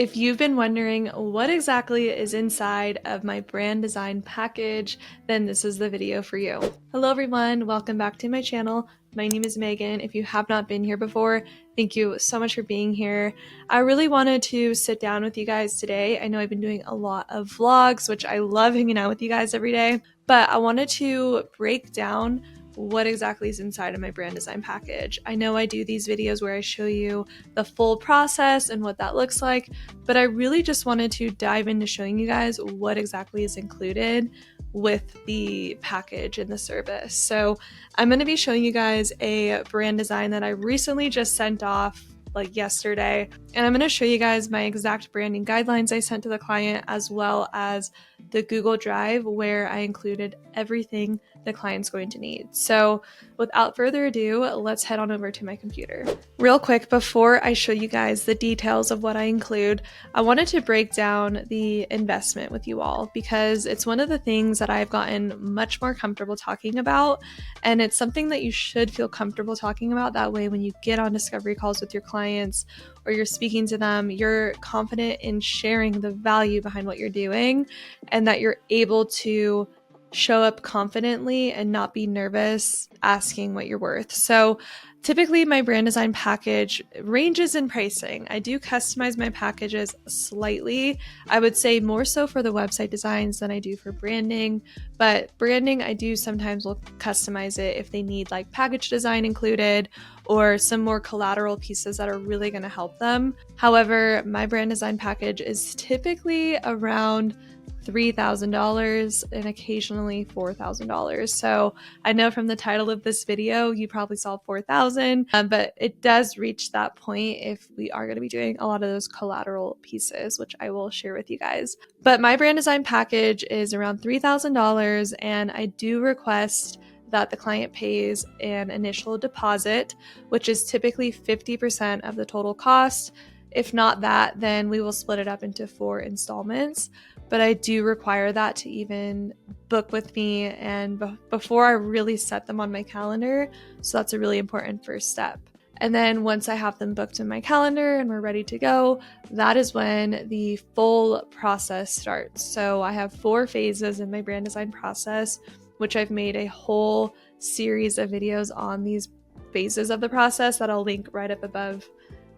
If you've been wondering what exactly is inside of my brand design package, then this is the video for you. Hello everyone, welcome back to my channel. My name is Megan. If you have not been here before, thank you so much for being here. I really wanted to sit down with you guys today. I know I've been doing a lot of vlogs, which I love hanging out with you guys every day, but I wanted to break down what exactly is inside of my brand design package. I know I do these videos where I show you the full process and what that looks like, but I really just wanted to dive into showing you guys what exactly is included with the package and the service. So I'm going to be showing you guys a brand design that I recently just sent off like yesterday, and I'm going to show you guys my exact branding guidelines I sent to the client, as well as the Google Drive where I included everything the client's going to need. So without further ado, let's head on over to my computer. Real quick, before I show you guys the details of what I include, I wanted to break down the investment with you all because it's one of the things that I've gotten much more comfortable talking about, and it's something that you should feel comfortable talking about. That way, when you get on discovery calls with your clients or you're speaking to them, you're confident in sharing the value behind what you're doing and that you're able to show up confidently and not be nervous asking what you're worth. So typically my brand design package ranges in pricing. I do customize my packages slightly. I would say more so for the website designs than I do for branding, but branding I do sometimes will customize it if they need like package design included or some more collateral pieces that are really going to help them. However, my brand design package is typically around $3,000 and occasionally $4,000. So I know from the title of this video, you probably saw 4,000, but it does reach that point if we are going to be doing a lot of those collateral pieces, which I will share with you guys. But my brand design package is around $3,000, and I do request that the client pays an initial deposit, which is typically 50% of the total cost. If not that, then we will split it up into 4 installments. But I do require that to even book with me and before I really set them on my calendar. So that's a really important first step. And then once I have them booked in my calendar and we're ready to go, that is when the full process starts. So I have 4 phases in my brand design process, which I've made a whole series of videos on these phases of the process that I'll link right up above,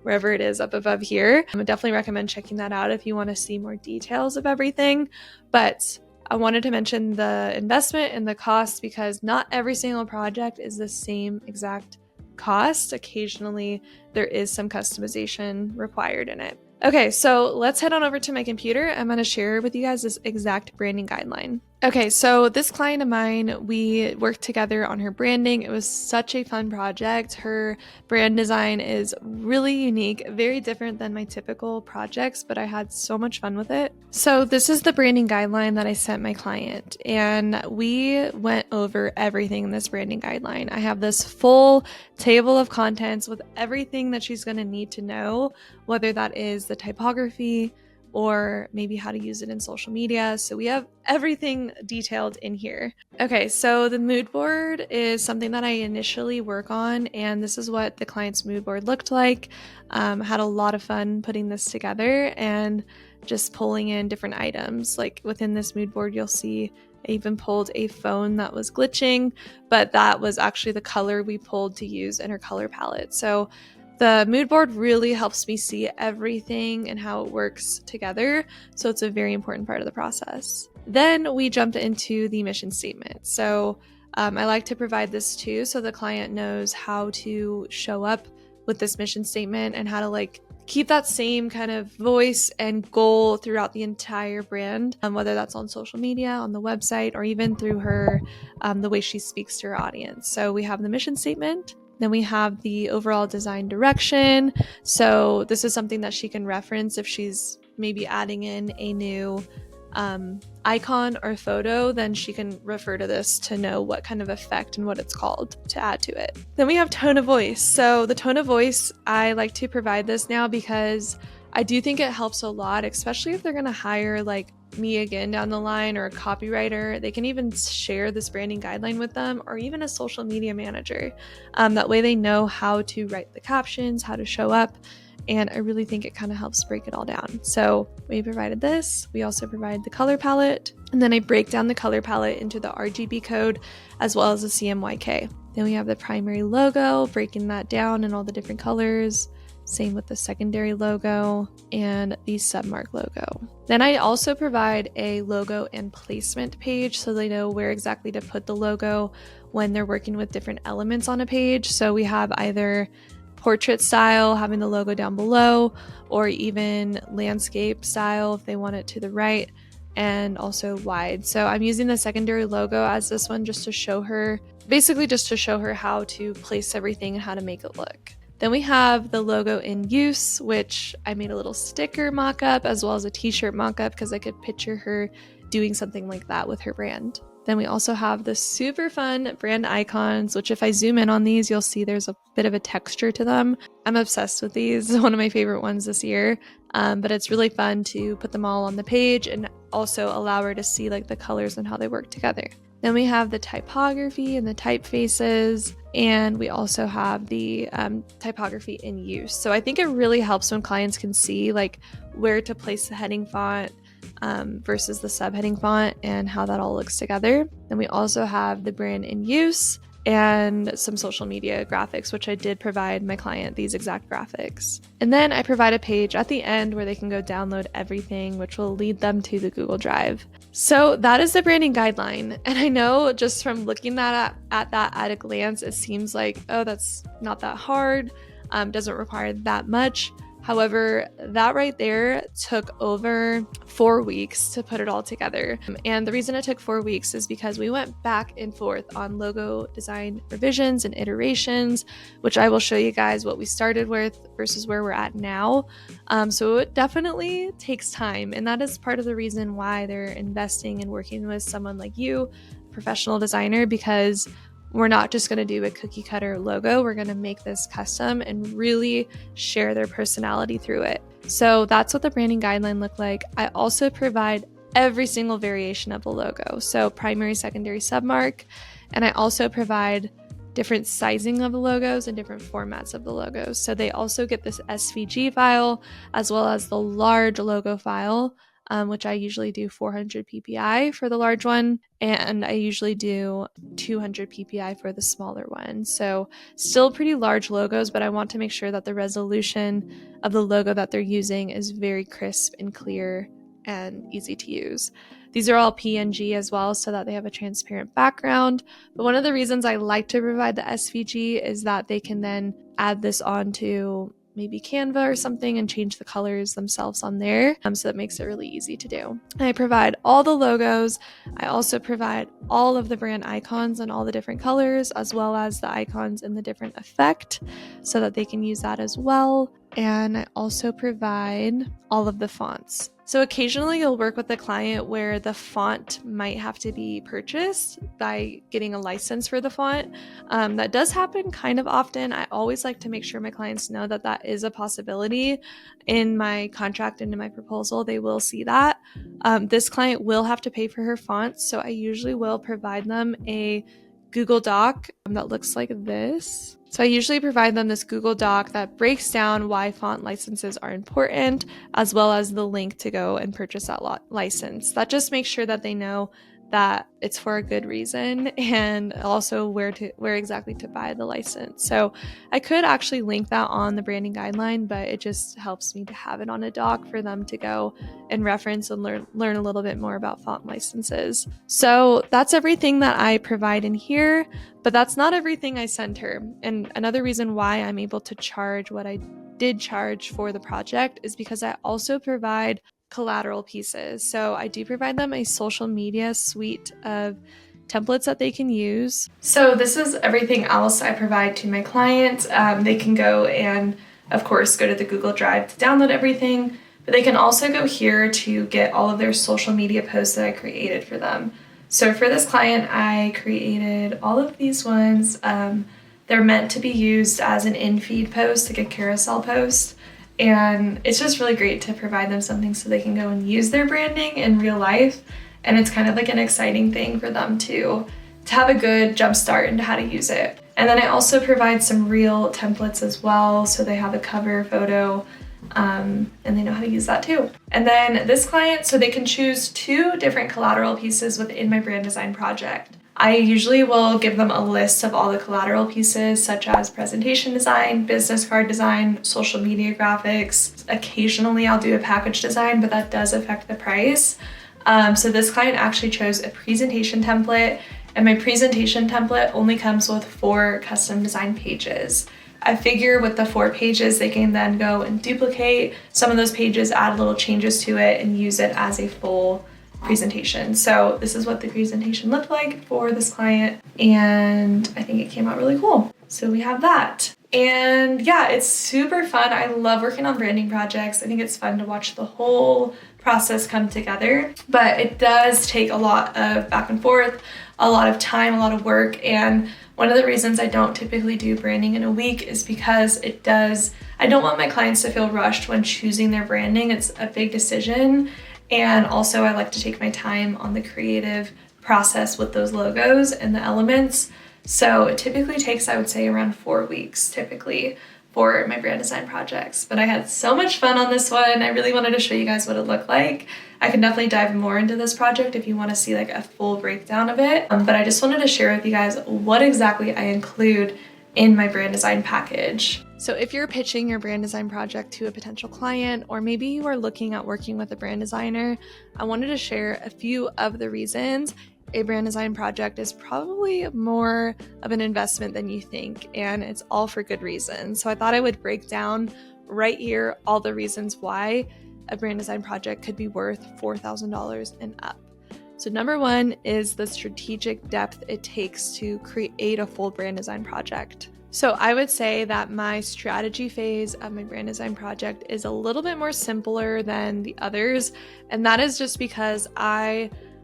wherever it is up above here. I would definitely recommend checking that out if you want to see more details of everything. But I wanted to mention the investment and the cost because not every single project is the same exact cost. Occasionally, there is some customization required in it. Okay, so let's head on over to my computer. I'm going to share with you guys this exact branding guideline. Okay, so this client of mine, we worked together on her branding. It was such a fun project. Her brand design is really unique, very different than my typical projects, but I had so much fun with it. So this is the branding guideline that I sent my client, and we went over everything in this branding guideline. I have this full table of contents with everything that she's going to need to know, whether that is the typography, or maybe how to use it in social media. So we have everything detailed in here. Okay, so the mood board is something that I initially work on, and this is what the client's mood board looked like. Had a lot of fun putting this together and just pulling in different items. Like within this mood board, you'll see I even pulled a phone that was glitching, but that was actually the color we pulled to use in her color palette. So the mood board really helps me see everything and how it works together, so it's a very important part of the process. Then we jumped into the mission statement. So I like to provide this too, so the client knows how to show up with this mission statement and how to like keep that same kind of voice and goal throughout the entire brand, whether that's on social media, on the website, or even through her, the way she speaks to her audience. So we have the mission statement. Then we have the overall design direction. So this is something that she can reference if she's maybe adding in a new icon or photo, then she can refer to this to know what kind of effect and what it's called to add to it. Then we have tone of voice. So the tone of voice, I like to provide this now because I do think it helps a lot, especially if they're going to hire like me again down the line or a copywriter. They can even share this branding guideline with them, or even a social media manager. That way they know how to write the captions, how to show up, and I really think it kind of helps break it all down. So we provided this. We also provide the color palette, and then I break down the color palette into the RGB code as well as the CMYK. Then we have the primary logo, breaking that down in all the different colors. Same with the secondary logo and the submark logo. Then I also provide a logo and placement page so they know where exactly to put the logo when they're working with different elements on a page. So we have either portrait style, having the logo down below, or even landscape style if they want it to the right, and also wide. So I'm using the secondary logo as this one just to show her, basically just to show her how to place everything and how to make it look. Then we have the logo in use, which I made a little sticker mock-up as well as a t-shirt mock-up because I could picture her doing something like that with her brand. Then we also have the super fun brand icons, which if I zoom in on these, you'll see there's a bit of a texture to them. I'm obsessed with these, one of my favorite ones this year, but it's really fun to put them all on the page and also allow her to see like the colors and how they work together. Then we have the typography and the typefaces, and we also have the typography in use. So I think it really helps when clients can see like where to place the heading font versus the subheading font and how that all looks together. Then we also have the brand in use and some social media graphics, which I did provide my client these exact graphics. And then I provide a page at the end where they can go download everything, which will lead them to the Google Drive. So that is the branding guideline. And I know just from looking at that at a glance, it seems like, oh, that's not that hard, doesn't require that much. However, that right there took over 4 weeks to put it all together. And the reason it took 4 weeks is because we went back and forth on logo design revisions and iterations, which I will show you guys what we started with versus where we're at now. So it definitely takes time. And that is part of the reason why they're investing in working with someone like you, a professional designer, because we're not just going to do a cookie cutter logo. We're going to make this custom and really share their personality through it. So that's what the branding guideline looked like. I also provide every single variation of the logo. So primary, secondary, submark. And I also provide different sizing of the logos and different formats of the logos. So they also get this SVG file as well as the large logo file, which I usually do 400 ppi for the large one, and I usually do 200 ppi for the smaller one. So still pretty large logos, but I want to make sure that the resolution of the logo that they're using is very crisp and clear and easy to use. These are all PNG as well, so that they have a transparent background. But one of the reasons I like to provide the SVG is that they can then add this onto maybe Canva or something and change the colors themselves on there. So that makes it really easy to do. And I provide all the logos. I also provide all of the brand icons in all the different colors, as well as the icons in the different effect so that they can use that as well. And I also provide all of the fonts. So occasionally you'll work with a client where the font might have to be purchased by getting a license for the font. That does happen kind of often. I always like to make sure my clients know that that is a possibility. In my contract and in my proposal, they will see that. This client will have to pay for her fonts, so I usually will provide them a Google Doc that looks like this. So I usually provide them this Google Doc that breaks down why font licenses are important, as well as the link to go and purchase that license. That just makes sure that they know that it's for a good reason, and also where exactly to buy the license. So I could actually link that on the branding guideline, but it just helps me to have it on a doc for them to go and reference and learn a little bit more about font licenses. So that's everything that I provide in here, but that's not everything I send her. And another reason why I'm able to charge what I did charge for the project is because I also provide collateral pieces. So I do provide them a social media suite of templates that they can use. So this is everything else I provide to my clients. They can go and, of course, go to the Google Drive to download everything, but they can also go here to get all of their social media posts that I created for them. So for this client, I created all of these ones. They're meant to be used as an in-feed post, like a carousel post. And it's just really great to provide them something so they can go and use their branding in real life. And it's kind of like an exciting thing for them to have a good jump start into how to use it. And then I also provide some real templates as well, so they have a cover photo, and they know how to use that too. And then this client, so they can choose 2 different collateral pieces within my brand design project. I usually will give them a list of all the collateral pieces, such as presentation design, business card design, social media graphics. Occasionally I'll do a package design, but that does affect the price. So this client actually chose a presentation template, and my presentation template only comes with 4 custom design pages. I figure with the 4 pages, they can then go and duplicate some of those pages, add little changes to it, and use it as a full presentation. So this is what the presentation looked like for this client, and I think it came out really cool. So we have that. And yeah, it's super fun. I love working on branding projects. I think it's fun to watch the whole process come together, but it does take a lot of back and forth, a lot of time, a lot of work. And one of the reasons I don't typically do branding in a week is because I don't want my clients to feel rushed when choosing their branding. It's a big decision. And also I like to take my time on the creative process with those logos and the elements. So it typically takes, I would say, around 4 weeks typically for my brand design projects. But I had so much fun on this one. I really wanted to show you guys what it looked like. I can definitely dive more into this project if you want to see like a full breakdown of it. But I just wanted to share with you guys what exactly I include in my brand design package. So if you're pitching your brand design project to a potential client, or maybe you are looking at working with a brand designer, I wanted to share a few of the reasons a brand design project is probably more of an investment than you think, and it's all for good reasons. So I thought I would break down right here all the reasons why a brand design project could be worth $4,000 and up. So number 1 is the strategic depth it takes to create a full brand design project. So I would say that my strategy phase of my brand design project is a little bit more simpler than the others, and that is just because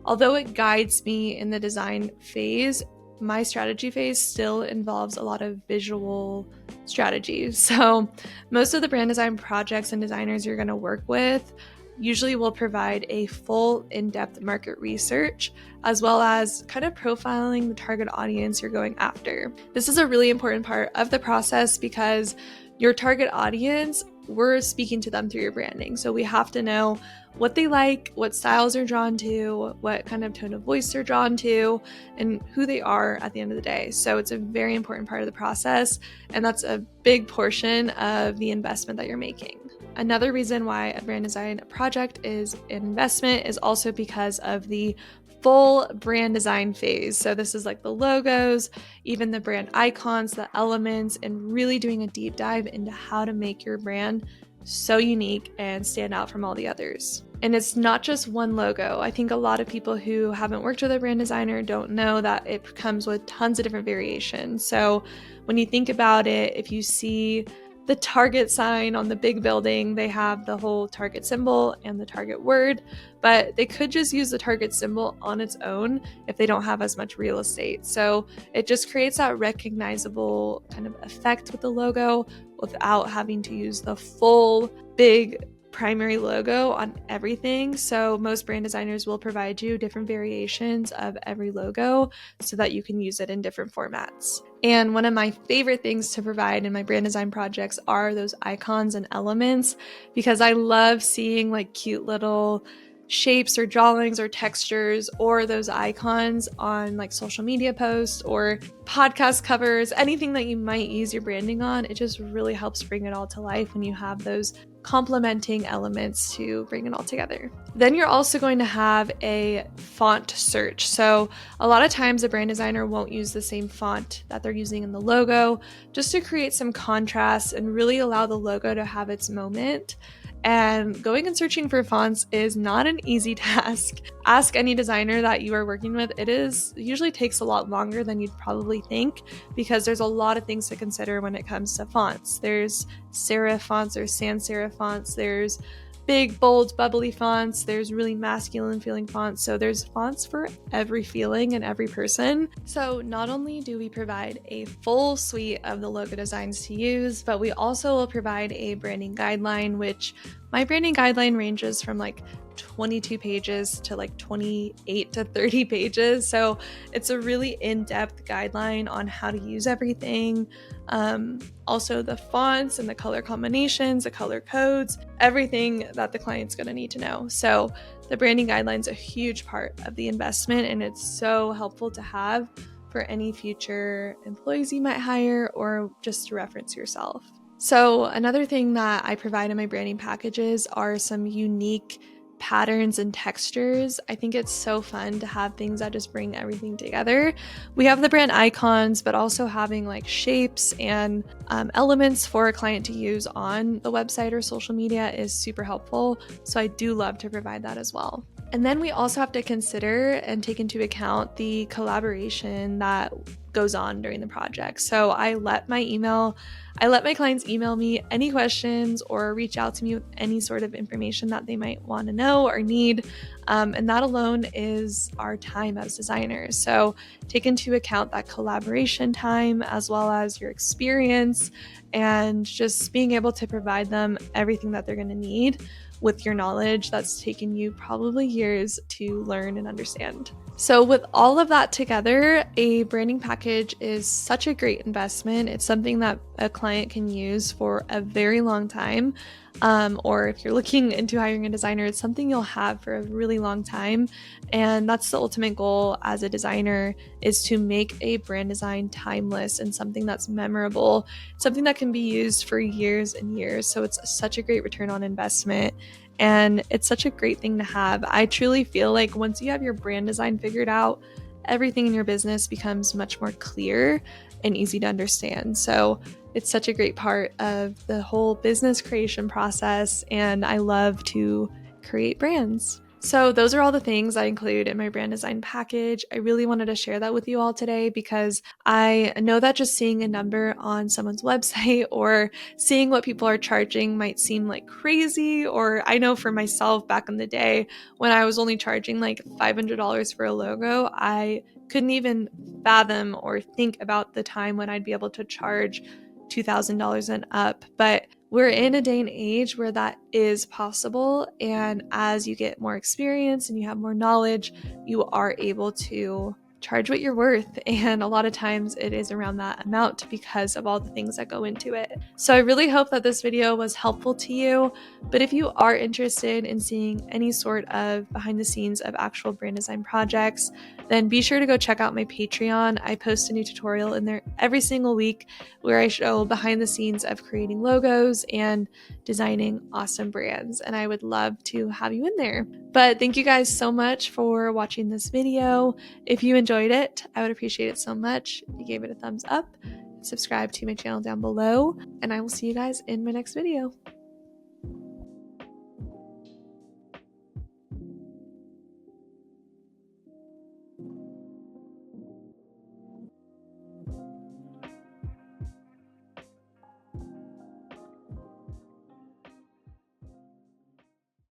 although it guides me in the design phase, my strategy phase still involves a lot of visual strategies. So most of the brand design projects and designers you're going to work with usually will provide a full in-depth market research, as well as kind of profiling the target audience you're going after. This is a really important part of the process because your target audience, we're speaking to them through your branding. So we have to know what they like, what styles they're drawn to, what kind of tone of voice they're drawn to, and who they are at the end of the day. So it's a very important part of the process, and that's a big portion of the investment that you're making. Another reason why a brand design project is an investment is also because of the full brand design phase. So this is like the logos, even the brand icons, the elements, and really doing a deep dive into how to make your brand so unique and stand out from all the others. And it's not just one logo. I think a lot of people who haven't worked with a brand designer don't know that it comes with tons of different variations. So when you think about it, if you see the Target sign on the big building, they have the whole Target symbol and the Target word, but they could just use the Target symbol on its own if they don't have as much real estate. So it just creates that recognizable kind of effect with the logo without having to use the full big primary logo on everything. So most brand designers will provide you different variations of every logo so that you can use it in different formats. And one of my favorite things to provide in my brand design projects are those icons and elements, because I love seeing like cute little shapes or drawings or textures or those icons on like social media posts or podcast covers, anything that you might use your branding on. It just really helps bring it all to life when you have those complementing elements to bring it all together. Then you're also going to have a font search. So a lot of times a brand designer won't use the same font that they're using in the logo, just to create some contrast and really allow the logo to have its moment. And going and searching for fonts is not an easy task. Ask any designer that you are working with. It usually takes a lot longer than you'd probably think, because there's a lot of things to consider when it comes to fonts. There's serif fonts, there's sans serif fonts, there's big, bold, bubbly fonts, there's really masculine feeling fonts. So there's fonts for every feeling and every person. So not only do we provide a full suite of the logo designs to use, but we also will provide a branding guideline, which my branding guideline ranges from like 22 pages to like 28 to 30 pages. So it's a really in-depth guideline on how to use everything. Also the fonts and the color combinations, the color codes, everything that the client's going to need to know. So the branding guideline is a huge part of the investment, and it's so helpful to have for any future employees you might hire or just to reference yourself. So another thing that I provide in my branding packages are some unique patterns and textures. I think it's so fun to have things that just bring everything together. We have the brand icons, but also having like shapes and elements for a client to use on the website or social media is super helpful. So I do love to provide that as well. And then we also have to consider and take into account the collaboration that goes on during the project. So I let my clients email me any questions or reach out to me with any sort of information that they might want to know or need. And that alone is our time as designers. So take into account that collaboration time as well as your experience and just being able to provide them everything that they're going to need with your knowledge that's taken you probably years to learn and understand. So with all of that together, a branding package is such a great investment. It's something that a client can use for a very long time. Or if you're looking into hiring a designer, it's something you'll have for a really long time. And that's the ultimate goal as a designer, is to make a brand design timeless and something that's memorable, something that can be used for years and years. So it's such a great return on investment. And it's such a great thing to have. I truly feel like once you have your brand design figured out, everything in your business becomes much more clear and easy to understand. So it's such a great part of the whole business creation process, and I love to create brands. So those are all the things I include in my brand design package. I really wanted to share that with you all today because I know that just seeing a number on someone's website or seeing what people are charging might seem like crazy. Or I know for myself back in the day when I was only charging like $500 for a logo, I couldn't even fathom or think about the time when I'd be able to charge $2,000 and up. But we're in a day and age where that is possible. And as you get more experience and you have more knowledge, you are able to charge what you're worth. And a lot of times it is around that amount because of all the things that go into it. So I really hope that this video was helpful to you. But if you are interested in seeing any sort of behind the scenes of actual brand design projects, then be sure to go check out my Patreon. I post a new tutorial in there every single week where I show behind the scenes of creating logos and designing awesome brands. And I would love to have you in there. But thank you guys so much for watching this video. If you enjoyed it, I would appreciate it so much if you gave it a thumbs up, subscribe to my channel down below, and I will see you guys in my next video.